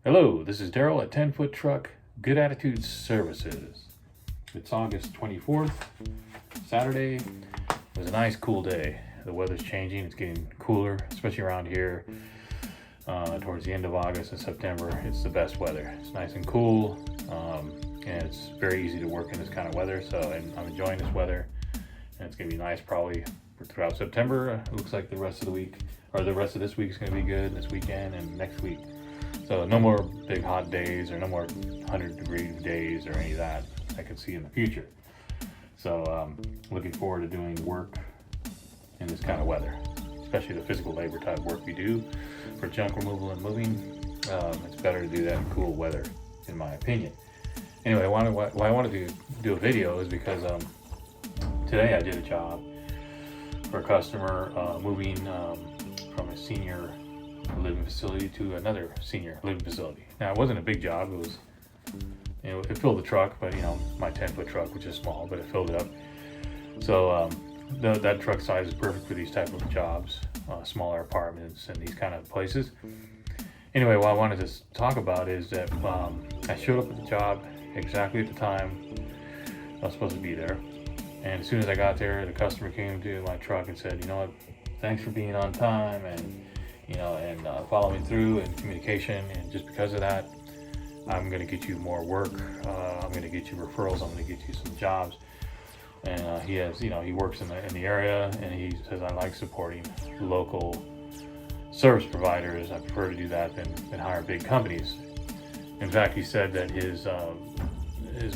Hello, this is Daryl at 10 Foot Truck Good Attitude Services. It's August 24th, Saturday. It was a nice cool day. The weather's changing, it's getting cooler, especially around here. Towards the end of August and September, it's the best weather. It's nice and cool, and it's very easy to work in this kind of weather, so I'm enjoying this weather. And it's going to be nice probably throughout September. It looks like the rest of the week, or the rest of this week is going to be good, this weekend and next week. So no more big hot days or no more 100-degree days or any of that I can see in the future. So looking forward to doing work in this kind of weather, especially the physical labor type work we do for junk removal and moving. It's better to do that in cool weather, in my opinion. Anyway, why I wanted to do a video is because today I did a job for a customer moving from a senior living facility to another senior living facility. Now, it wasn't a big job. It was, it filled the truck, but my 10-foot truck, which is small, but it filled it up. So that truck size is perfect for these type of jobs, smaller apartments and these kind of places. Anyway, what I wanted to talk about is that I showed up at the job exactly at the time I was supposed to be there. And as soon as I got there, the customer came to my truck and said, what, thanks for being on time and following through and communication. And just because of that, I'm going to get you more work. I'm going to get you referrals. I'm going to get you some jobs. And he has, he works in the area, and he says, I like supporting local service providers. I prefer to do that than hire big companies. In fact, he said that his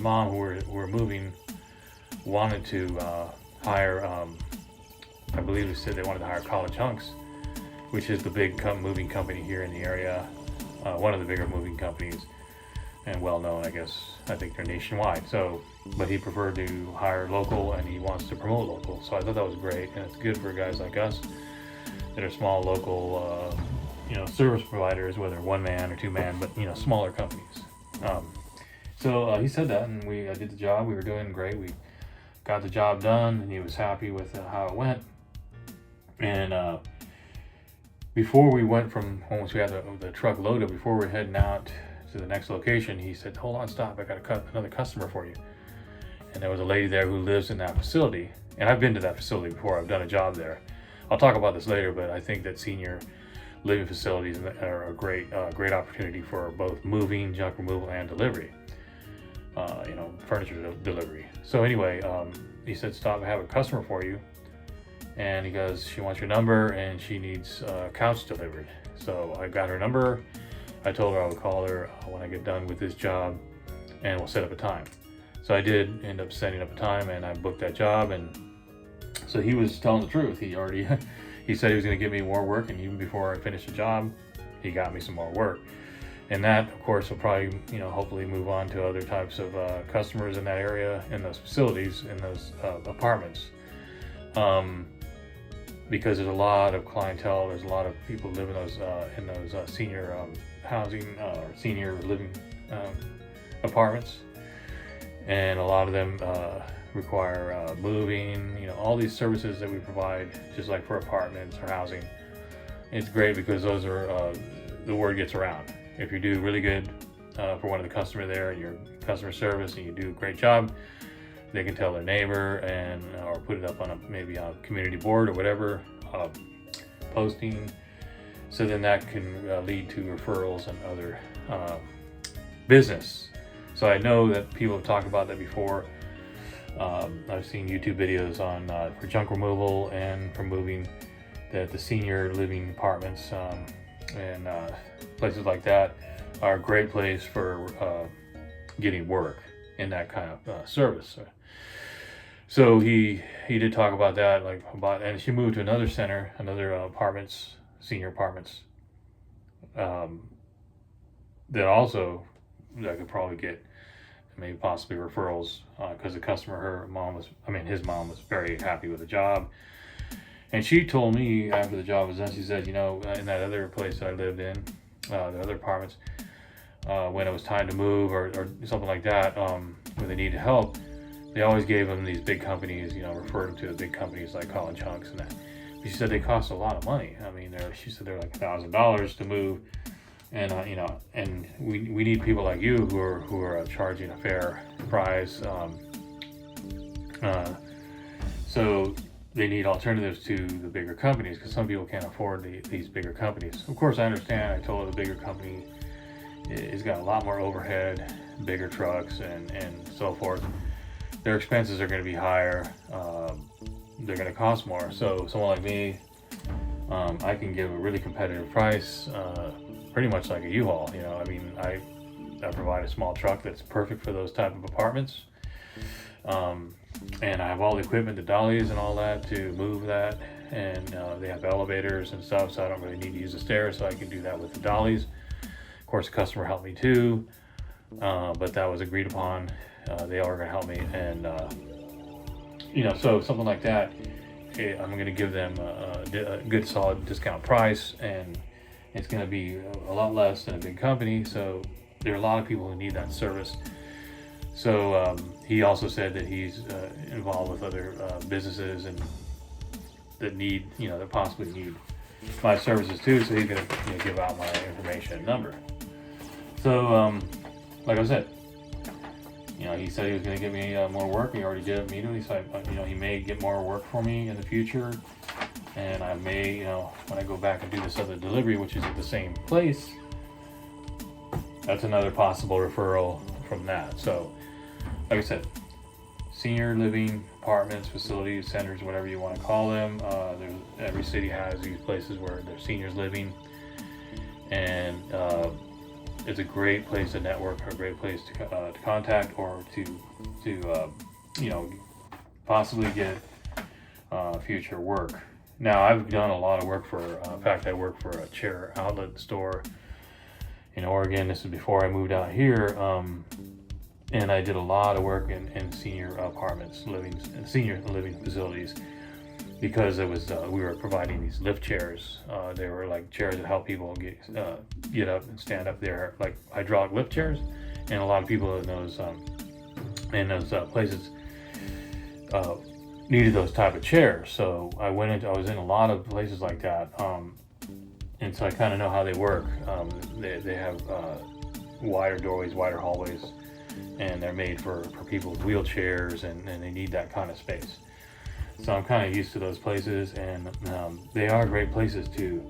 mom, who we're moving, wanted to hire, I believe he said they wanted to hire College Hunks, which is the big moving company here in the area, one of the bigger moving companies, and well known, I guess. I think they're nationwide. So, but he preferred to hire local, and he wants to promote local. So I thought that was great, and it's good for guys like us that are small local, service providers, whether one man or two man, but smaller companies. So he said that, and I did the job. We were doing great. We got the job done, and he was happy with how it went. And before we went once we had the truck loaded, before we were heading out to the next location, he said, hold on, stop, I got another customer for you. And there was a lady there who lives in that facility. And I've been to that facility before, I've done a job there. I'll talk about this later, but I think that senior living facilities are a great opportunity for both moving, junk removal, and delivery. Furniture delivery. So anyway, he said, stop, I have a customer for you. And he goes, she wants your number and she needs a couch delivered. So I got her number. I told her I would call her when I get done with this job, and we'll set up a time. So I did end up setting up a time, and I booked that job. And so he was telling the truth. He said he was going to give me more work, and even before I finished the job, he got me some more work. And that, of course, will probably, hopefully move on to other types of customers in that area, in those facilities, in those apartments. Because there's a lot of clientele, there's a lot of people who live in those senior housing or senior living apartments, and a lot of them require moving. All these services that we provide, just like for apartments or housing. It's great because those are the word gets around. If you do really good for one of the customers there, and your customer service, and you do a great job, they can tell their neighbor or put it up on maybe on a community board or whatever posting. So then that can lead to referrals and other business. So I know that people have talked about that before. I've seen YouTube videos on for junk removal and for moving, that the senior living apartments and places like that are a great place for getting work in that kind of service. So he did talk about that, and she moved to another center, another apartments, senior apartments, that also I could probably get maybe possibly referrals, because the customer, his mom was very happy with the job. And she told me after the job was done, she said, in that other place that I lived in, the other apartments, when it was time to move or something like that, when they needed help, they always gave them these big companies, referred them to the big companies like College Hunks and that. But she said they cost a lot of money. She said they're like $1,000 to move And and we need people like you who are charging a fair price. So they need alternatives to the bigger companies, because some people can't afford these bigger companies. Of course, I understand. I told the bigger company has got a lot more overhead, bigger trucks, and so forth. Their expenses are going to be higher. They're going to cost more. So someone like me, I can give a really competitive price, pretty much like a U-Haul. I mean, I provide a small truck that's perfect for those type of apartments. And I have all the equipment, the dollies and all that to move that. And they have elevators and stuff, so I don't really need to use the stairs, so I can do that with the dollies. Of course, the customer helped me too, but that was agreed upon. They are going to help me, and so something like that, I'm going to give them a good solid discount price, and it's going to be a lot less than a big company. So there are a lot of people who need that service. So he also said that he's involved with other businesses and that need, that possibly need my services too. So he's going to give out my information and number. So like I said, he said he was going to give me more work. He already did immediately. So he may get more work for me in the future, and I may, when I go back and do this other delivery, which is at the same place, that's another possible referral from that. So like I said, senior living apartments, facilities, centers, whatever you want to call them. Every city has these places where there's seniors living, and it's a great place to network, or a great place to contact, or to possibly get future work. Now, I've done a lot of work in fact, I work for a chair outlet store in Oregon. This is before I moved out here. And I did a lot of work in senior apartments, senior living facilities, because it was we were providing these lift chairs. They were like chairs that help people get up and stand up. There, like hydraulic lift chairs, and a lot of people in those places needed those type of chairs. So I was in a lot of places like that, and so I kind of know how they work. They have wider doorways, wider hallways, and they're made for people with wheelchairs, and they need that kind of space. So I'm kind of used to those places, and they are great places too,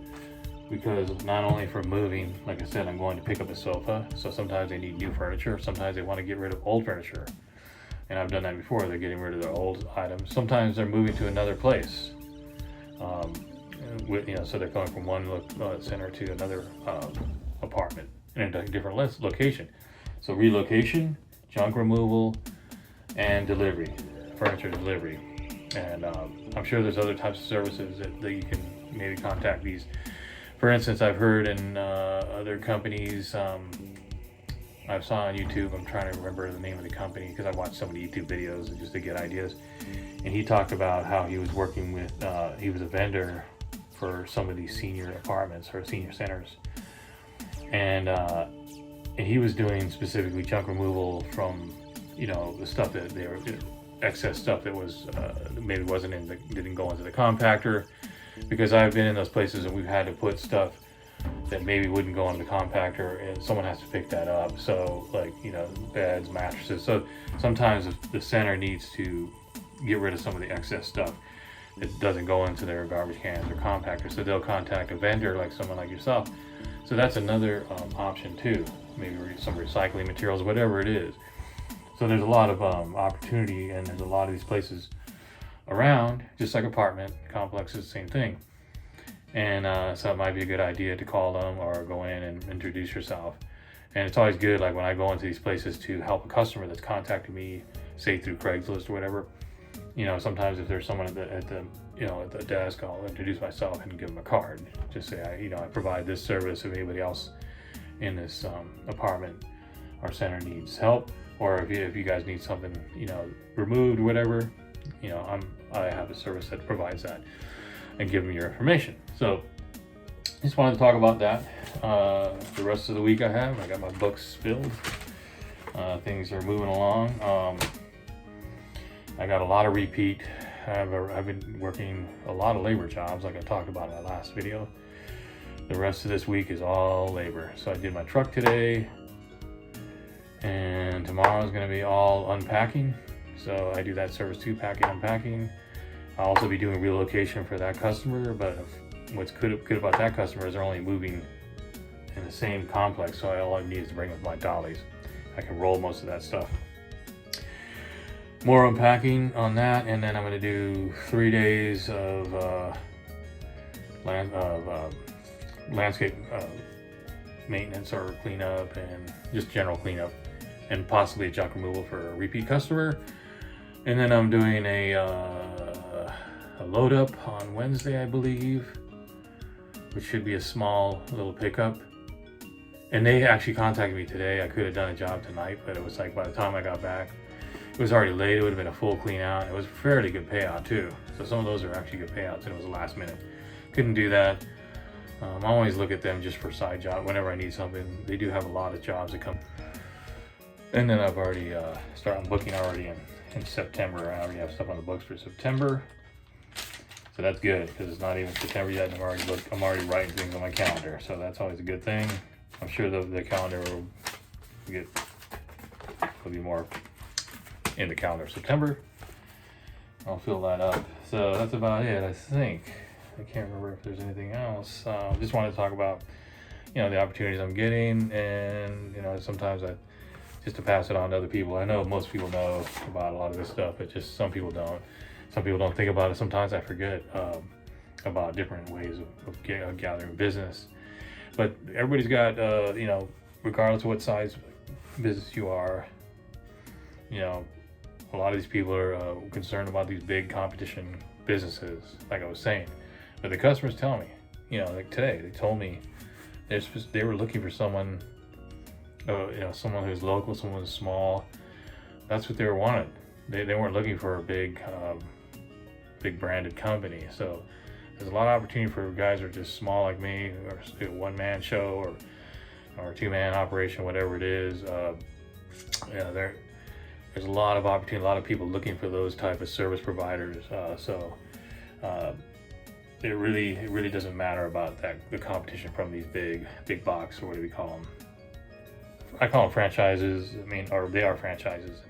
because not only for moving, like I said, I'm going to pick up a sofa, so sometimes they need new furniture, sometimes they want to get rid of old furniture, and I've done that before. They're getting rid of their old items. Sometimes they're moving to another place, so they're going from one center to another apartment in a different location. So relocation, junk removal, and delivery, furniture delivery. And I'm sure there's other types of services that you can maybe contact these. For instance, I've heard in other companies, I saw on YouTube, I'm trying to remember the name of the company because I watched so many YouTube videos just to get ideas. And he talked about how he was working with, he was a vendor for some of these senior apartments or senior centers. And he was doing specifically junk removal from, the stuff that they were, excess stuff that was maybe didn't go into the compactor, because I've been in those places and we've had to put stuff that maybe wouldn't go into the compactor, and someone has to pick that up. So like, beds, mattresses. So sometimes the center needs to get rid of some of the excess stuff that doesn't go into their garbage cans or compactors. So they'll contact a vendor, like someone like yourself. So that's another option too. Maybe some recycling materials, whatever it is. So there's a lot of opportunity, and there's a lot of these places around, just like apartment complexes, same thing. And so it might be a good idea to call them or go in and introduce yourself. And it's always good, like when I go into these places, to help a customer that's contacting me, say through Craigslist or whatever. Sometimes if there's someone at the desk, I'll introduce myself and give them a card. Just say, I provide this service. If anybody else in this apartment or center needs help, or if you guys need something, removed or whatever, I have a service that provides that, and give them your information. So just wanted to talk about that. The rest of the week I got my books filled. Things are moving along. I got a lot of repeat. I've been working a lot of labor jobs, like I talked about in my last video. The rest of this week is all labor. So I did my truck today, and tomorrow is going to be all unpacking. So I do that service too, packing, unpacking. I'll also be doing relocation for that customer, but what's good about that customer is they're only moving in the same complex, so all I need is to bring with my dollies. I can roll most of that stuff. More unpacking on that, and then I'm going to do 3 days of landscape maintenance or cleanup, and just general cleanup, and possibly a junk removal for a repeat customer. And then I'm doing a load up on Wednesday, I believe, which should be a small little pickup. And they actually contacted me today. I could have done a job tonight, but it was like by the time I got back, it was already late. It would have been a full clean out. It was fairly good payout too. So some of those are actually good payouts, and it was last minute. Couldn't do that. I always look at them just for side job whenever I need something. They do have a lot of jobs that come. And then I've already started booking already in September. I already have stuff on the books for September. So that's good, because it's not even September yet, and I'm already writing things on my calendar. So that's always a good thing. I'm sure the calendar will be more in the calendar of September. I'll fill that up. So that's about it, I think. I can't remember if there's anything else. Just wanted to talk about, the opportunities I'm getting, and sometimes just to pass it on to other people. I know most people know about a lot of this stuff, but just some people don't. Some people don't think about it. Sometimes I forget about different ways of gathering business. But everybody's got, regardless of what size business you are, a lot of these people are concerned about these big competition businesses, like I was saying. But the customers tell me, like today, they told me they were looking for someone, someone who's local, someone who's small. That's what they were wanted. They weren't looking for a big branded company. So there's a lot of opportunity for guys who are just small like me, or a one-man show or a two-man operation, whatever it is. There's a lot of opportunity, a lot of people looking for those type of service providers. It really doesn't matter about the competition from these big box, or what do we call them? I call them franchises. Or they are franchises,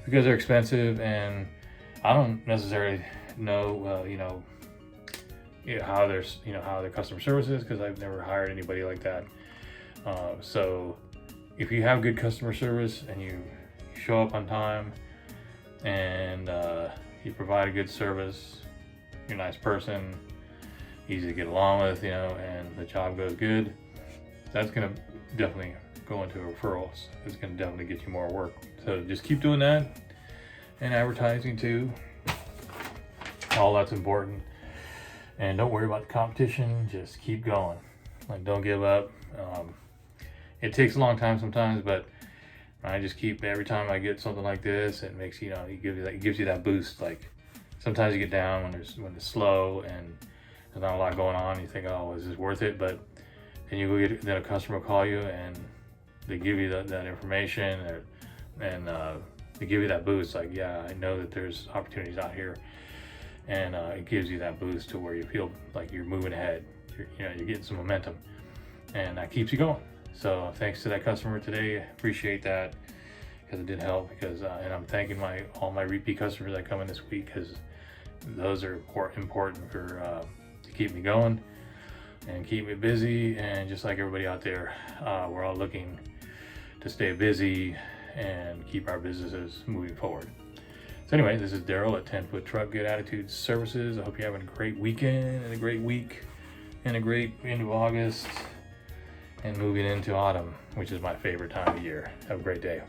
because they're expensive, and I don't necessarily know, how their customer service is, because I've never hired anybody like that. So if you have good customer service and you show up on time, and you provide a good service, you're a nice person, easy to get along with, and the job goes good, that's going to definitely go into referrals. It's going to definitely get you more work. So just keep doing that, and advertising too. All that's important. And don't worry about the competition. Just keep going. Don't give up. It takes a long time sometimes, but I just keep, every time I get something like this, it makes it gives you that boost. Like sometimes you get down when it's slow and there's not a lot going on. You think, oh, is this worth it? But then a customer will call you, and they give you that information, and they give you that boost. Like, yeah, I know that there's opportunities out here, and it gives you that boost to where you feel like you're moving ahead. You're getting some momentum, and that keeps you going. So thanks to that customer today. I appreciate that, because it did help. And I'm thanking all my repeat customers that come in this week, because those are important for to keep me going and keep me busy. And just like everybody out there, we're all looking to stay busy and keep our businesses moving forward. So anyway, this is Daryl at 10 Foot Truck Good Attitude Services. I hope you're having a great weekend and a great week and a great end of August and moving into autumn, which is my favorite time of year. Have a great day.